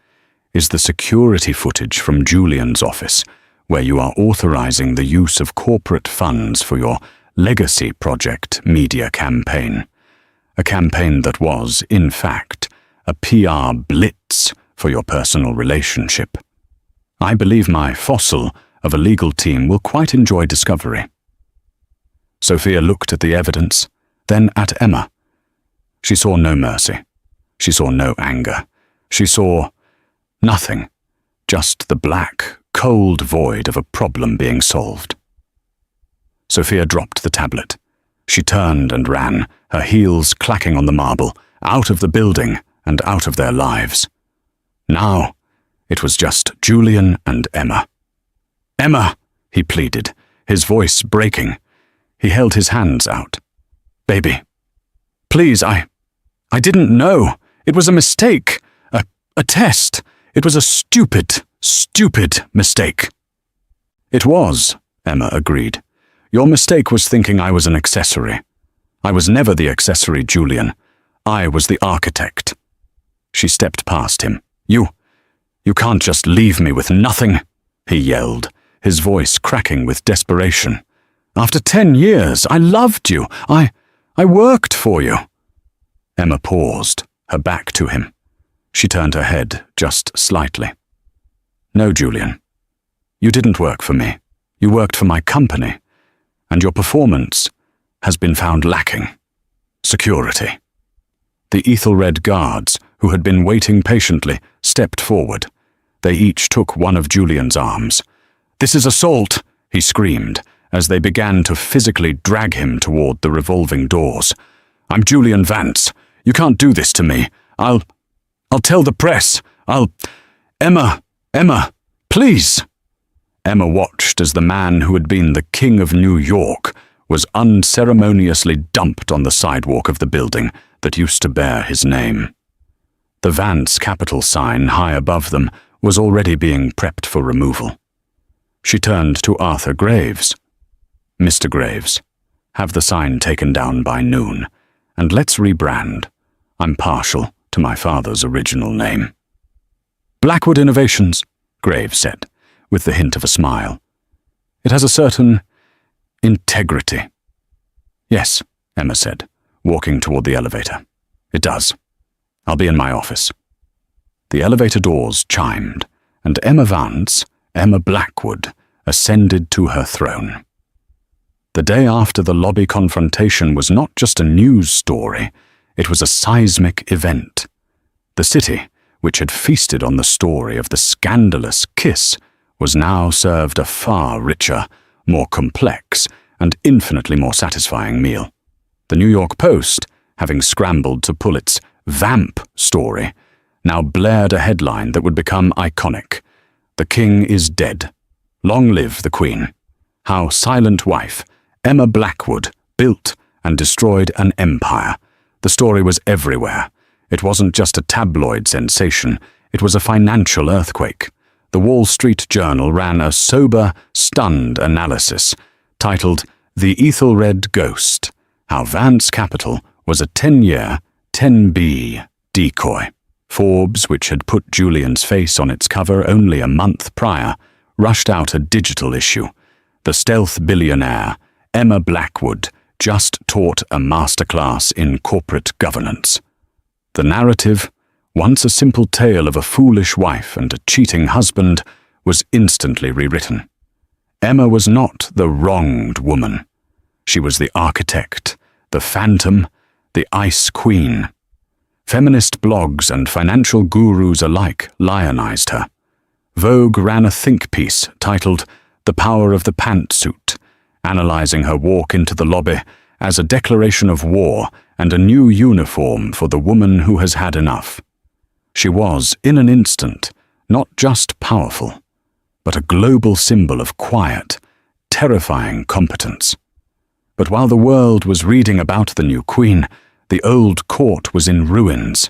is the security footage from Julian's office, where you are authorizing the use of corporate funds for your Legacy Project media campaign. A campaign that was, in fact, a PR blitz for your personal relationship. I believe my fossil of a legal team will quite enjoy discovery. Sophia looked at the evidence, then at Emma. She saw no mercy. She saw no anger. She saw nothing, just the black, cold void of a problem being solved. Sophia dropped the tablet. She turned and ran, her heels clacking on the marble, out of the building and out of their lives. Now, it was just Julian and Emma. Emma, he pleaded, his voice breaking. He held his hands out. Baby, please, I didn't know. It was a mistake. A test. It was a stupid mistake. It was, Emma agreed. Your mistake was thinking I was an accessory. I was never the accessory, Julian. I was the architect. She stepped past him. You can't just leave me with nothing, he yelled, his voice cracking with desperation. After 10 years, I loved you. I worked for you. Emma paused, her back to him. She turned her head just slightly. No, Julian. You didn't work for me. You worked for my company. And your performance has been found lacking. Security. The Ethelred guards, who had been waiting patiently, stepped forward. They each took one of Julian's arms. This is assault, he screamed, as they began to physically drag him toward the revolving doors. I'm Julian Vance. You can't do this to me. I'll tell the press. Emma, please. Emma watched as the man who had been the King of New York was unceremoniously dumped on the sidewalk of the building that used to bear his name. The Vance capital sign high above them was already being prepped for removal. She turned to Arthur Graves. Mr. Graves, have the sign taken down by noon, and let's rebrand. I'm partial to my father's original name. Blackwood Innovations, Graves said, with the hint of a smile. It has a certain integrity. Yes, Emma said, walking toward the elevator. It does. I'll be in my office. The elevator doors chimed, and Emma Vance, Emma Blackwood, ascended to her throne. The day after the lobby confrontation was not just a news story, it was a seismic event. The city, which had feasted on the story of the scandalous kiss, was now served a far richer, more complex, and infinitely more satisfying meal. The New York Post, having scrambled to pull its vamp story, now blared a headline that would become iconic. The king is dead. Long live the queen. How Silent Wife, Emma Blackwood, built and destroyed an empire. The story was everywhere. It wasn't just a tabloid sensation, it was a financial earthquake. The Wall Street Journal ran a sober, stunned analysis titled The Ethelred Ghost, How Vance Capital was a 10-year, 10B decoy. Forbes, which had put Julian's face on its cover only a month prior, rushed out a digital issue. The stealth billionaire, Emma Blackwood, just taught a masterclass in corporate governance. The narrative, once a simple tale of a foolish wife and a cheating husband, was instantly rewritten. Emma was not the wronged woman. She was the architect, the phantom, the ice queen. Feminist blogs and financial gurus alike lionized her. Vogue ran a think piece titled The Power of the Pantsuit, analyzing her walk into the lobby as a declaration of war and a new uniform for the woman who has had enough. She was, in an instant, not just powerful, but a global symbol of quiet, terrifying competence. But while the world was reading about the new queen, the old court was in ruins.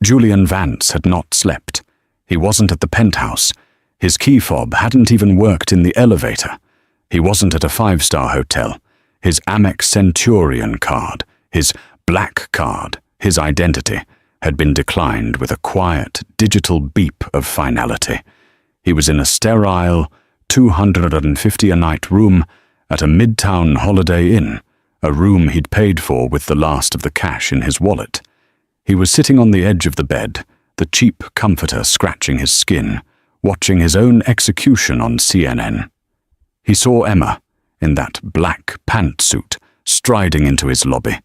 Julian Vance had not slept. He wasn't at the penthouse. His key fob hadn't even worked in the elevator. He wasn't at a 5-star hotel. His Amex Centurion card, his black card, his identity, had been declined with a quiet, digital beep of finality. He was in a sterile, $250 a-night room at a Midtown Holiday Inn, a room he'd paid for with the last of the cash in his wallet. He was sitting on the edge of the bed, the cheap comforter scratching his skin, watching his own execution on CNN. He saw Emma, in that black pantsuit, striding into his lobby.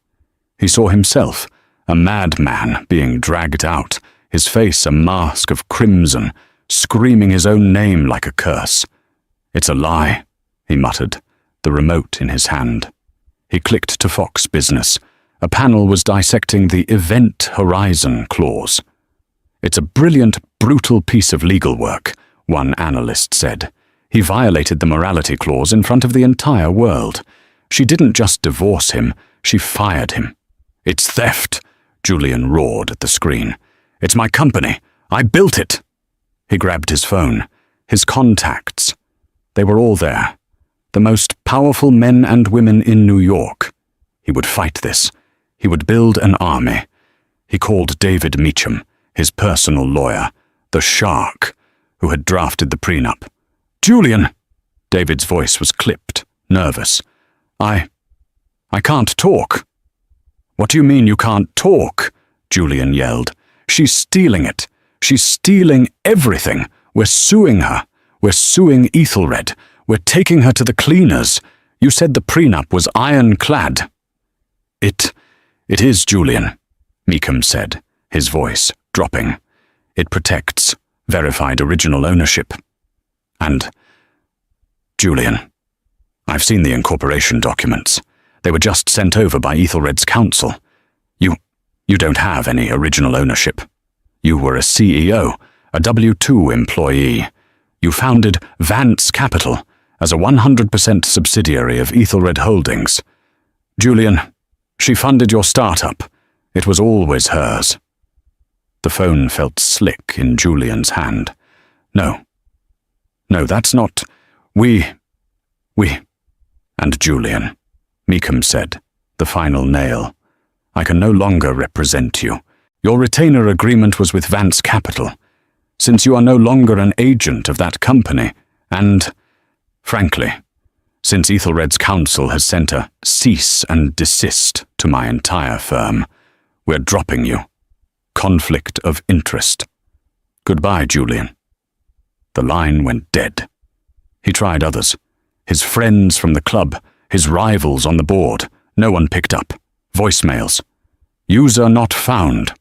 He saw himself, a madman being dragged out, his face a mask of crimson, screaming his own name like a curse. "It's a lie," he muttered, the remote in his hand. He clicked to Fox Business. A panel was dissecting the Event Horizon clause. "It's a brilliant, brutal piece of legal work," one analyst said. "He violated the morality clause in front of the entire world. She didn't just divorce him, she fired him." "It's theft," Julian roared at the screen. "It's my company. I built it." He grabbed his phone. His contacts. They were all there. The most powerful men and women in New York. He would fight this. He would build an army. He called David Meacham, his personal lawyer, the shark, who had drafted the prenup. "Julian!" David's voice was clipped, nervous. I can't talk." "What do you mean you can't talk?" Julian yelled. "She's stealing it. She's stealing everything. We're suing her. We're suing Ethelred. We're taking her to the cleaners. You said the prenup was ironclad." It is, Julian," Meacham said, his voice dropping. "It protects verified original ownership. And, Julian, I've seen the incorporation documents. They were just sent over by Ethelred's counsel. You don't have any original ownership. You were a CEO, a W-2 employee. You founded Vance Capital as a 100% subsidiary of Ethelred Holdings. Julian, she funded your startup. It was always hers." The phone felt slick in Julian's hand. No, that's not... We... And Julian, Meacham said, the final nail. "I can no longer represent you. Your retainer agreement was with Vance Capital. Since you are no longer an agent of that company, and, frankly, since Ethelred's council has sent a cease and desist to my entire firm. We're dropping you. Conflict of interest. Goodbye, Julian." The line went dead. He tried others. His friends from the club, his rivals on the board. No one picked up. Voicemails. "User not found."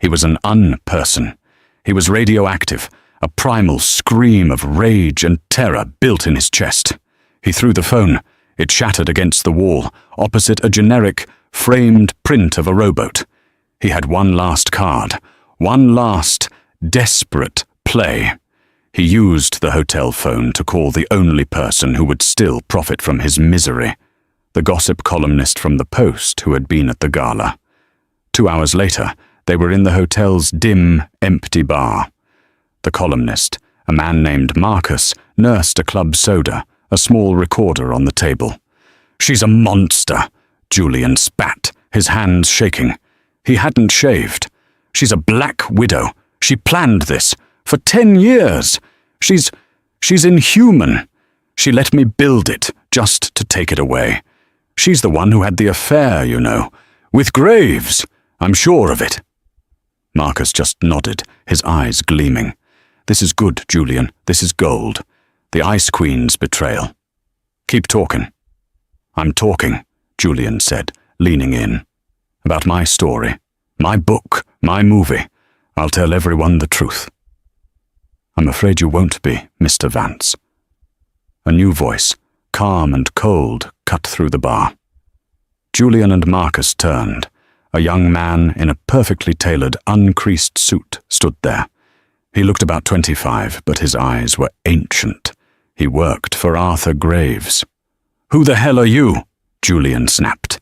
He was an unperson. He was radioactive, a primal scream of rage and terror built in his chest. He threw the phone. It shattered against the wall, opposite a generic, framed print of a rowboat. He had one last card, one last, desperate play. He used the hotel phone to call the only person who would still profit from his misery, the gossip columnist from the Post who had been at the gala. 2 hours later, they were in the hotel's dim, empty bar. The columnist, a man named Marcus, nursed a club soda, a small recorder on the table. "She's a monster," Julian spat, his hands shaking. He hadn't shaved. "She's a black widow. She planned this. For 10 years. She's inhuman. She let me build it, just to take it away. She's the one who had the affair, you know. With Graves. I'm sure of it." Marcus just nodded, his eyes gleaming. "This is good, Julian. This is gold. The Ice Queen's betrayal. Keep talking." "I'm talking," Julian said, leaning in. "About my story, my book, my movie. I'll tell everyone the truth." "I'm afraid you won't be, Mr. Vance." A new voice, calm and cold, cut through the bar. Julian and Marcus turned. A young man in a perfectly tailored, uncreased suit stood there. He looked about 25, but his eyes were ancient. He worked for Arthur Graves. "Who the hell are you?" Julian snapped.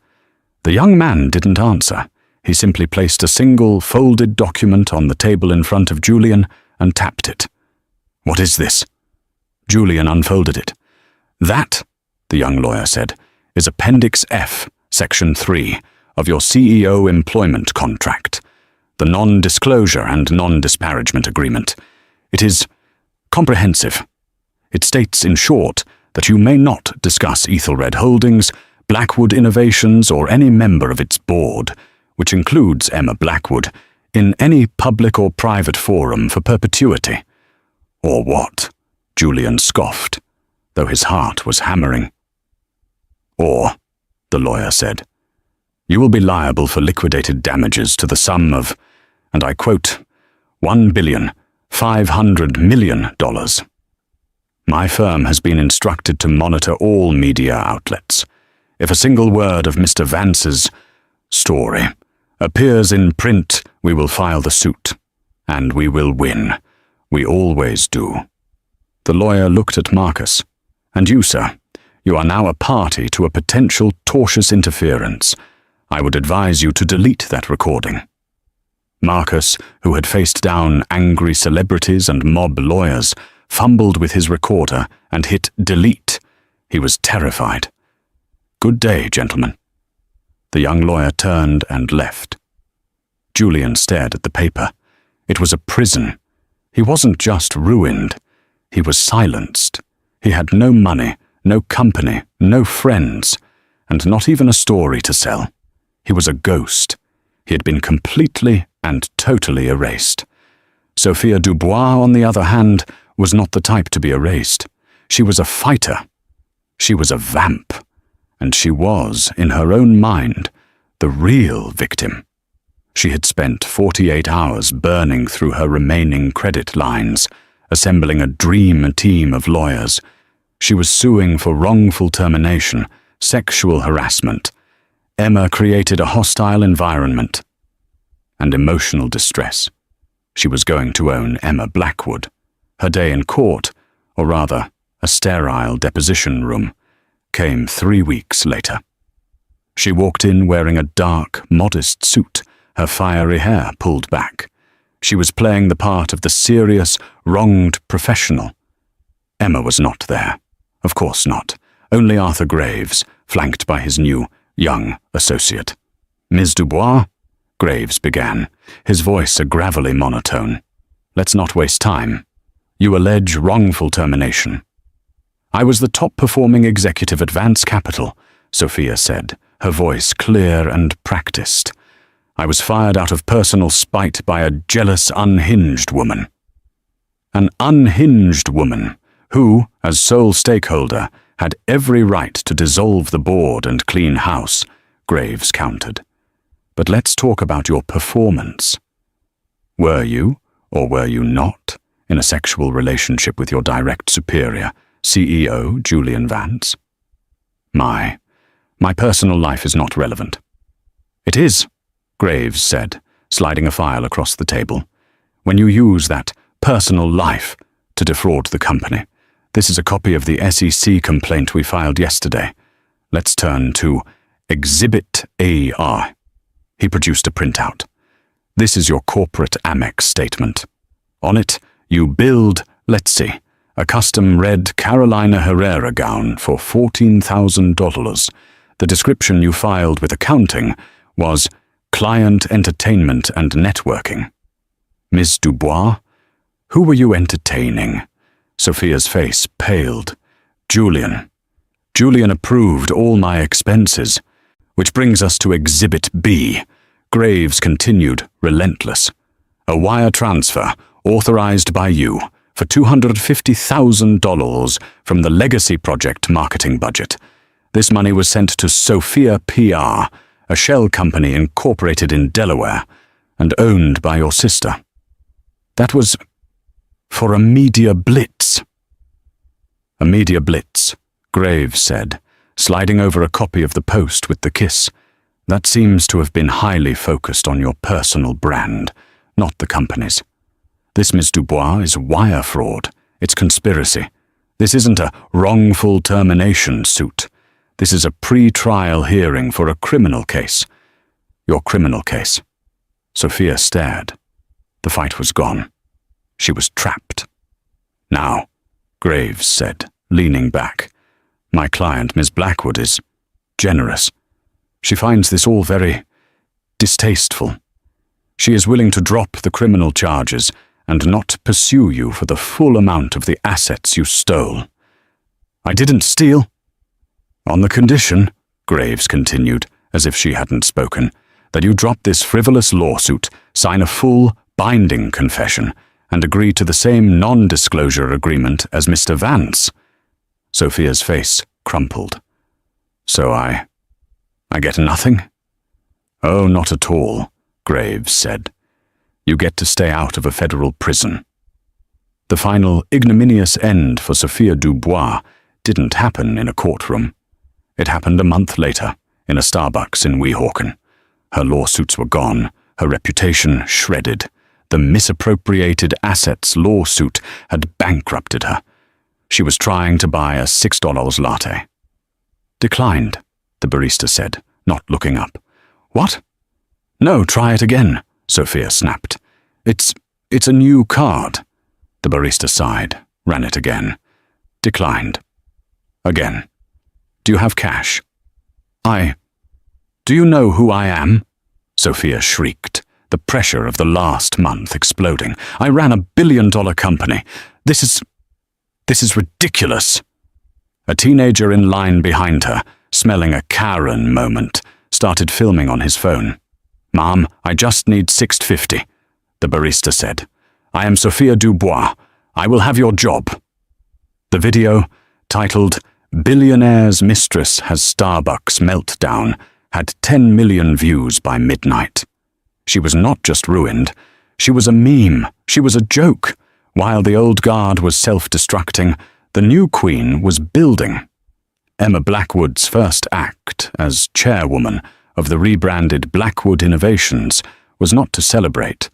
The young man didn't answer. He simply placed a single, folded document on the table in front of Julian and tapped it. "What is this?" Julian unfolded it. "That," the young lawyer said, "is Appendix F, Section 3, of your CEO employment contract, the non-disclosure and non-disparagement agreement. It is comprehensive. It states, in short, that you may not discuss Ethelred Holdings, Blackwood Innovations, or any member of its board, which includes Emma Blackwood, in any public or private forum for perpetuity." "Or what?" Julian scoffed, though his heart was hammering. "Or," the lawyer said, "you will be liable for liquidated damages to the sum of, and I quote, $1,500,000,000. My firm has been instructed to monitor all media outlets. If a single word of Mr. Vance's story appears in print, we will file the suit, and we will win. We always do." The lawyer looked at Marcus. "And you, sir, you are now a party to a potential tortious interference. I would advise you to delete that recording." Marcus, who had faced down angry celebrities and mob lawyers, fumbled with his recorder and hit delete. He was terrified. "Good day, gentlemen." The young lawyer turned and left. Julian stared at the paper. It was a prison. He wasn't just ruined. He was silenced. He had no money, no company, no friends, and not even a story to sell. He was a ghost. He had been completely and totally erased. Sophia Dubois, on the other hand, was not the type to be erased. She was a fighter. She was a vamp. And she was, in her own mind, the real victim. She had spent 48 hours burning through her remaining credit lines, assembling a dream team of lawyers. She was suing for wrongful termination, sexual harassment. Emma created a hostile environment and emotional distress. She was going to own Emma Blackwood. Her day in court, or rather, a sterile deposition room, came 3 weeks later. She walked in wearing a dark, modest suit, her fiery hair pulled back. She was playing the part of the serious, wronged professional. Emma was not there. Of course not. Only Arthur Graves, flanked by his new, young associate. "Ms. Dubois?" Graves began, his voice a gravelly monotone. "Let's not waste time. You allege wrongful termination." I was the top-performing executive at Vance Capital, Sophia said, her voice clear and practiced. I was fired out of personal spite by a jealous, unhinged woman. An unhinged woman who, as sole stakeholder, had every right to dissolve the board and clean house, Graves countered. But let's talk about your performance. Were you, or were you not, in a sexual relationship with your direct superior, CEO Julian Vance? My personal life is not relevant. It is, Graves said, sliding a file across the table. When you use that personal life to defraud the company. This is a copy of the SEC complaint we filed yesterday. Let's turn to Exhibit AR. He produced a printout. This is your corporate Amex statement. On it, you billed, let's see, a custom red Carolina Herrera gown for $14,000. The description you filed with accounting was client entertainment and networking. Ms. Dubois, who were you entertaining? Sophia's face paled. Julian. Julian approved all my expenses. Which brings us to Exhibit B. Graves continued, relentless. A wire transfer, authorized by you, for $250,000 from the Legacy Project marketing budget. This money was sent to Sophia PR, a shell company incorporated in Delaware, and owned by your sister. That was for a media blitz. A media blitz, Graves said, sliding over a copy of the Post with the kiss. That seems to have been highly focused on your personal brand, not the company's. This, Ms. Dubois, is wire fraud. It's conspiracy. This isn't a wrongful termination suit. This is a pre-trial hearing for a criminal case. Your criminal case. Sophia stared. The fight was gone. She was trapped. Now, Graves said, leaning back, my client, Miss Blackwood, is generous. She finds this all very distasteful. She is willing to drop the criminal charges and not pursue you for the full amount of the assets you stole. I didn't steal. On the condition, Graves continued, as if she hadn't spoken, that you drop this frivolous lawsuit, sign a full, binding confession, and agree to the same non-disclosure agreement as Mr. Vance. Sophia's face crumpled. So I get nothing? Oh, not at all, Graves said. You get to stay out of a federal prison. The final ignominious end for Sophia Dubois didn't happen in a courtroom. It happened a month later, in a Starbucks in Weehawken. Her lawsuits were gone, her reputation shredded. The misappropriated assets lawsuit had bankrupted her. She was trying to buy a $6 latte. Declined, the barista said, not looking up. What? No, try it again, Sophia snapped. It's a new card. The barista sighed, ran it again. Declined. Again. Do you have cash? Do you know who I am? Sophia shrieked, the pressure of the last month exploding. I ran a billion-dollar company. This is ridiculous. A teenager in line behind her, smelling a Karen moment, started filming on his phone. Mom, I just need $6.50, the barista said. I am Sophia Dubois. I will have your job. The video, titled Billionaire's Mistress Has Starbucks Meltdown, had 10 million views by midnight. She was not just ruined. She was a meme. She was a joke. While the old guard was self-destructing, the new queen was building. Emma Blackwood's first act as chairwoman of the rebranded Blackwood Innovations was not to celebrate,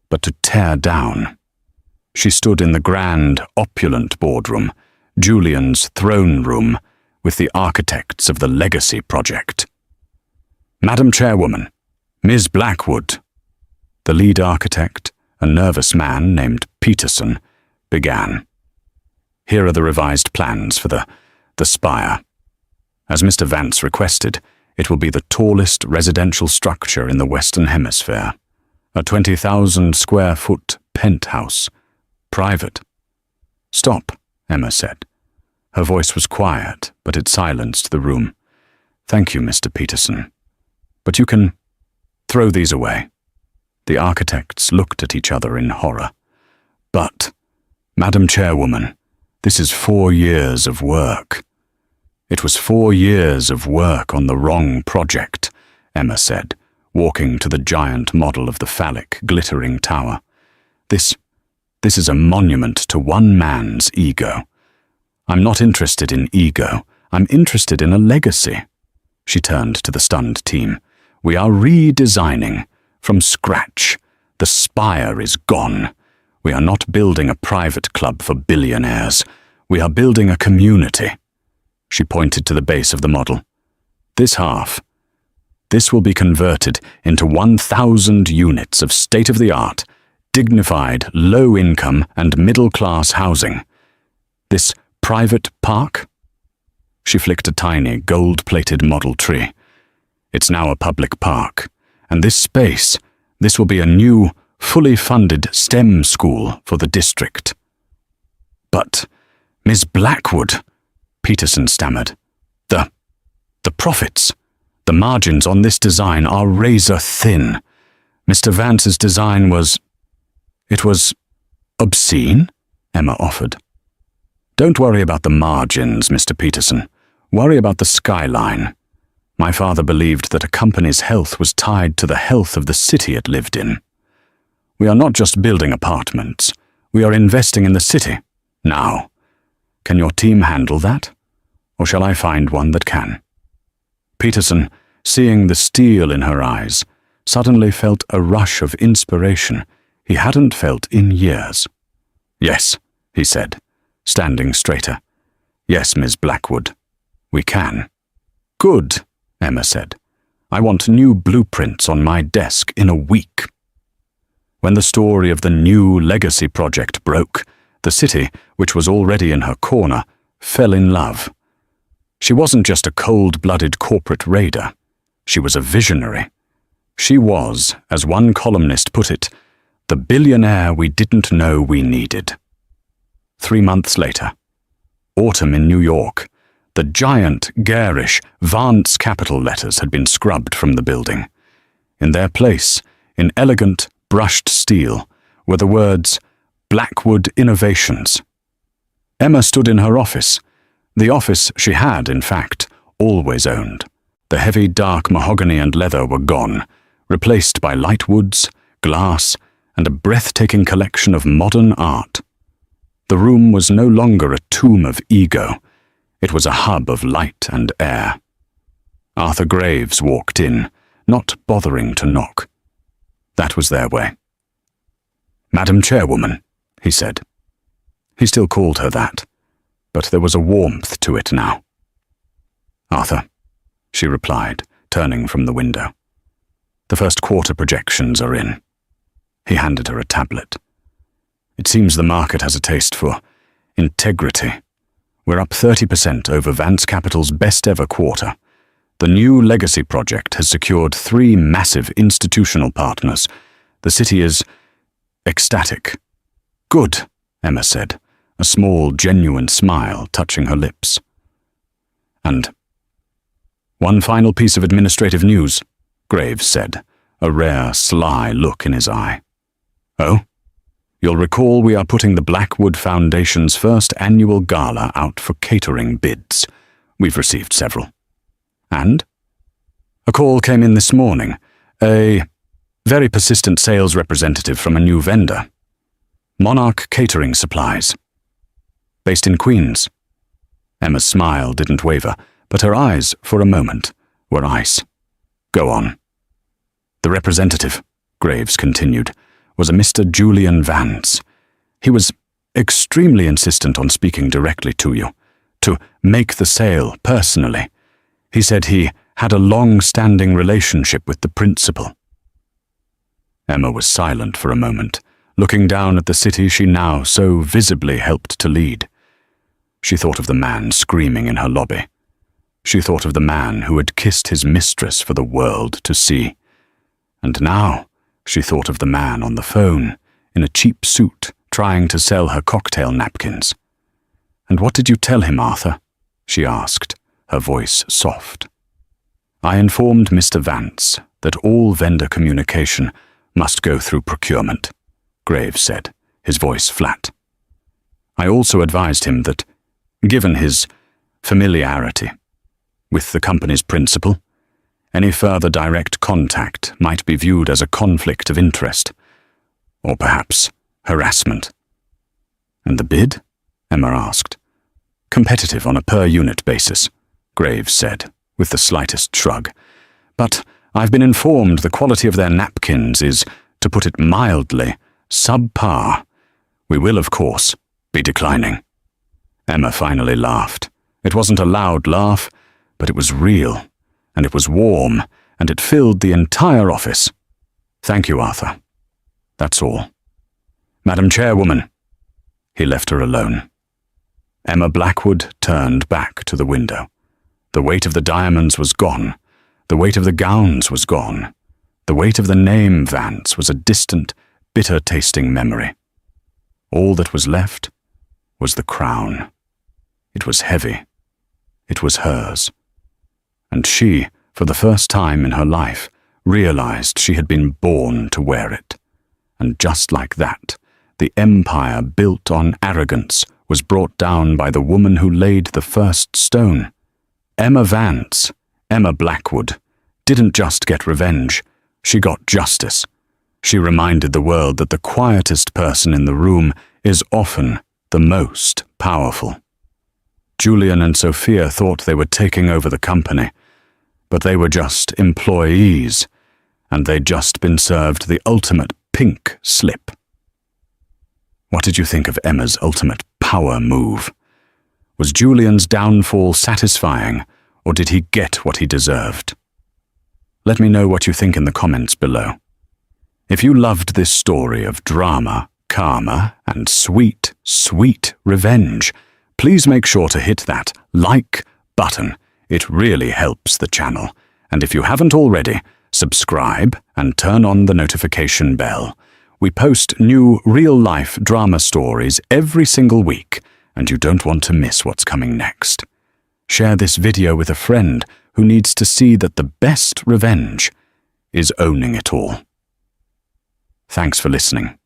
but to tear down. She stood in the grand, opulent boardroom, Julian's throne room, with the architects of the Legacy Project. Madam Chairwoman, Ms. Blackwood. The lead architect, a nervous man named Peterson, began. Here are the revised plans for the spire. As Mr. Vance requested, it will be the tallest residential structure in the Western Hemisphere. A 20,000 square foot penthouse. Private. Stop, Emma said. Her voice was quiet, but it silenced the room. "Thank you, Mr. Peterson. But you can throw these away." The architects looked at each other in horror. "But, Madam Chairwoman, this is 4 years of work." "It was 4 years of work on the wrong project," Emma said, walking to the giant model of the phallic, glittering tower. This is a monument to one man's ego. I'm not interested in ego. I'm interested in a legacy." She turned to the stunned team. "We are redesigning from scratch. The spire is gone. We are not building a private club for billionaires. We are building a community." She pointed to the base of the model. "This half. This will be converted into 1,000 units of state-of-the-art, dignified, low-income and middle-class housing. This private park?" She flicked a tiny, gold-plated model tree. "It's now a public park, and this space, this will be a new, fully funded STEM school for the district." "But, Miss Blackwood," Peterson stammered, the profits, the margins on this design are razor thin. Mr. Vance's design was obscene," Emma offered. "Don't worry about the margins, Mr. Peterson. Worry about the skyline. My father believed that a company's health was tied to the health of the city it lived in. We are not just building apartments. We are investing in the city. Now, can your team handle that? Or shall I find one that can?" Peterson, seeing the steel in her eyes, suddenly felt a rush of inspiration he hadn't felt in years. "Yes," he said, standing straighter. "Yes, Miss Blackwood, we can." "Good," Emma said. "I want new blueprints on my desk in a week." When the story of the new legacy project broke, the city, which was already in her corner, fell in love. She wasn't just a cold-blooded corporate raider. She was a visionary. She was, as one columnist put it, the billionaire we didn't know we needed. 3 months later, autumn in New York, the giant, garish Vance capital letters had been scrubbed from the building. In their place, in elegant, brushed steel, were the words, "Blackwood Innovations." Emma stood in her office, the office she had, in fact, always owned. The heavy, dark mahogany and leather were gone, replaced by light woods, glass, and a breathtaking collection of modern art. The room was no longer a tomb of ego. It was a hub of light and air. Arthur Graves walked in, not bothering to knock. That was their way. "Madam Chairwoman," he said. He still called her that, but there was a warmth to it now. "Arthur," she replied, turning from the window. "The first quarter projections are in." He handed her a tablet. "It seems the market has a taste for integrity. We're up 30% over Vance Capital's best-ever quarter. The new legacy project has secured 3 massive institutional partners. The city is ecstatic." "Good," Emma said, a small, genuine smile touching her lips. "And one final piece of administrative news," Graves said, a rare, sly look in his eye. "Oh? You'll recall we are putting the Blackwood Foundation's first annual gala out for catering bids. We've received several. And? A call came in this morning. A very persistent sales representative from a new vendor. Monarch Catering Supplies. Based in Queens." Emma's smile didn't waver, but her eyes, for a moment, were ice. "Go on." "The representative," Graves continued, "was a Mr. Julian Vance. He was extremely insistent on speaking directly to you, to make the sale personally. He said he had a long-standing relationship with the principal." Emma was silent for a moment, looking down at the city she now so visibly helped to lead. She thought of the man screaming in her lobby. She thought of the man who had kissed his mistress for the world to see. And now she thought of the man on the phone, in a cheap suit, trying to sell her cocktail napkins. "And what did you tell him, Arthur?" she asked, her voice soft. "I informed Mr. Vance that all vendor communication must go through procurement," Graves said, his voice flat. "I also advised him that, given his familiarity with the company's principal, any further direct contact might be viewed as a conflict of interest, or perhaps harassment." "And the bid?" Emma asked. "Competitive on a per-unit basis," Graves said, with the slightest shrug. "But I've been informed the quality of their napkins is, to put it mildly, subpar. We will, of course, be declining." Emma finally laughed. It wasn't a loud laugh, but it was real, and it was warm, and it filled the entire office. "Thank you, Arthur. That's all. Madam Chairwoman." He left her alone. Emma Blackwood turned back to the window. The weight of the diamonds was gone. The weight of the gowns was gone. The weight of the name Vance was a distant, bitter-tasting memory. All that was left was the crown. It was heavy. It was hers. And she, for the first time in her life, realized she had been born to wear it. And just like that, the empire built on arrogance was brought down by the woman who laid the first stone. Emma Vance, Emma Blackwood, didn't just get revenge, she got justice. She reminded the world that the quietest person in the room is often the most powerful. Julian and Sophia thought they were taking over the company, but they were just employees, and they'd just been served the ultimate pink slip. What did you think of Emma's ultimate power move? Was Julian's downfall satisfying, or did he get what he deserved? Let me know what you think in the comments below. If you loved this story of drama, karma, and sweet, sweet revenge, please make sure to hit that like button. It really helps the channel. And if you haven't already, subscribe and turn on the notification bell. We post new real-life drama stories every single week, and you don't want to miss what's coming next. Share this video with a friend who needs to see that the best revenge is owning it all. Thanks for listening.